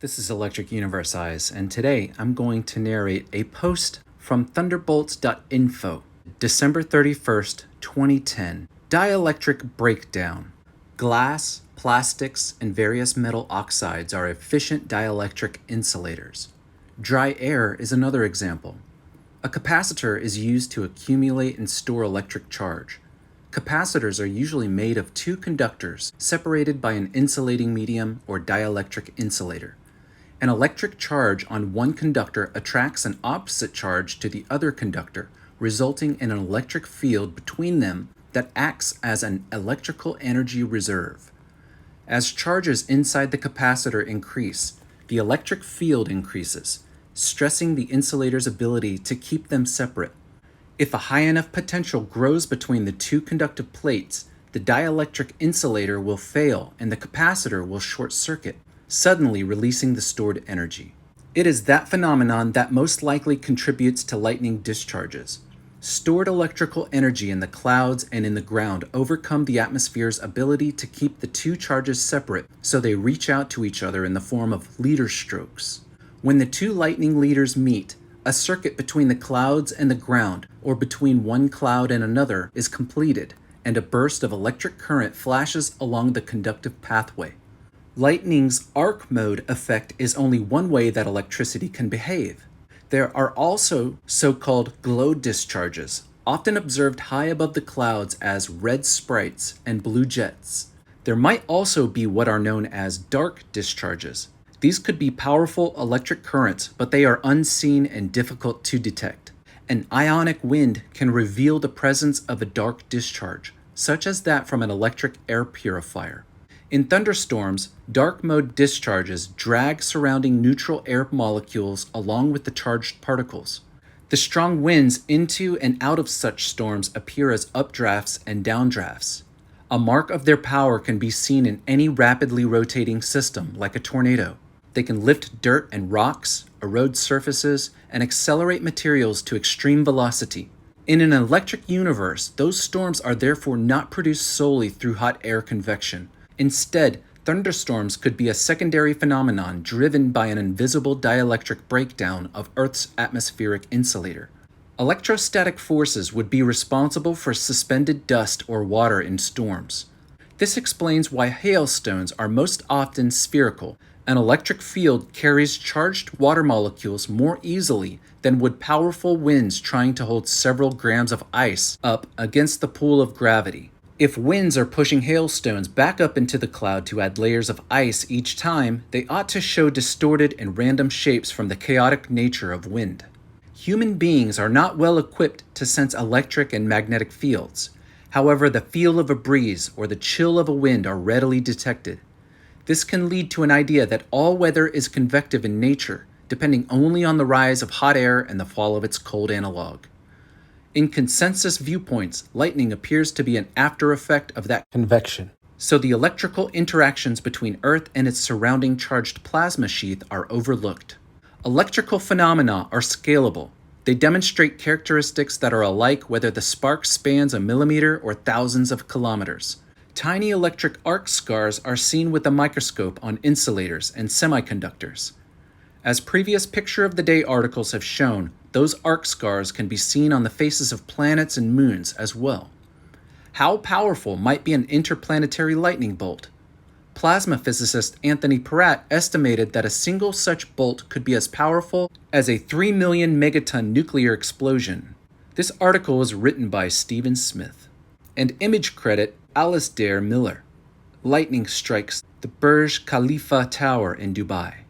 This is Electric Universe Eyes, and today I'm going to narrate a post from Thunderbolts.info, December 31st, 2010. Dielectric breakdown. Glass, plastics, and various metal oxides are efficient dielectric insulators. Dry air is another example. A capacitor is used to accumulate and store electric charge. Capacitors are usually made of two conductors separated by an insulating medium or dielectric insulator. An electric charge on one conductor attracts an opposite charge to the other conductor, resulting in an electric field between them that acts as an electrical energy reserve. As charges inside the capacitor increase, the electric field increases, stressing the insulator's ability to keep them separate. If a high enough potential grows between the two conductive plates, the dielectric insulator will fail and the capacitor will short circuit, suddenly releasing the stored energy. It is that phenomenon that most likely contributes to lightning discharges. Stored electrical energy in the clouds and in the ground overcome the atmosphere's ability to keep the two charges separate, so they reach out to each other in the form of leader strokes. When the two lightning leaders meet, a circuit between the clouds and the ground, or between one cloud and another, is completed, and a burst of electric current flashes along the conductive pathway. Lightning's arc mode effect is only one way that electricity can behave. There are also so-called glow discharges, often observed high above the clouds as red sprites and blue jets. There might also be what are known as dark discharges. These could be powerful electric currents, but they are unseen and difficult to detect. An ionic wind can reveal the presence of a dark discharge, such as that from an electric air purifier. In thunderstorms, dark mode discharges drag surrounding neutral air molecules along with the charged particles. The strong winds into and out of such storms appear as updrafts and downdrafts. A mark of their power can be seen in any rapidly rotating system, like a tornado. They can lift dirt and rocks, erode surfaces, and accelerate materials to extreme velocity. In an electric universe, those storms are therefore not produced solely through hot air convection. Instead, thunderstorms could be a secondary phenomenon driven by an invisible dielectric breakdown of Earth's atmospheric insulator. Electrostatic forces would be responsible for suspended dust or water in storms. This explains why hailstones are most often spherical. An electric field carries charged water molecules more easily than would powerful winds trying to hold several grams of ice up against the pull of gravity. If winds are pushing hailstones back up into the cloud to add layers of ice each time, they ought to show distorted and random shapes from the chaotic nature of wind. Human beings are not well equipped to sense electric and magnetic fields. However, the feel of a breeze or the chill of a wind are readily detected. This can lead to an idea that all weather is convective in nature, depending only on the rise of hot air and the fall of its cold analog. In consensus viewpoints, lightning appears to be an after effect of that convection. So the electrical interactions between Earth and its surrounding charged plasma sheath are overlooked. Electrical phenomena are scalable. They demonstrate characteristics that are alike whether the spark spans a millimeter or thousands of kilometers. Tiny electric arc scars are seen with a microscope on insulators and semiconductors. As previous Picture of the Day articles have shown, those arc scars can be seen on the faces of planets and moons as well. How powerful might be an interplanetary lightning bolt? Plasma physicist Anthony Peratt estimated that a single such bolt could be as powerful as a 3 million megaton nuclear explosion. This article was written by Stephen Smith. And image credit Alasdair Miller. Lightning strikes the Burj Khalifa Tower in Dubai.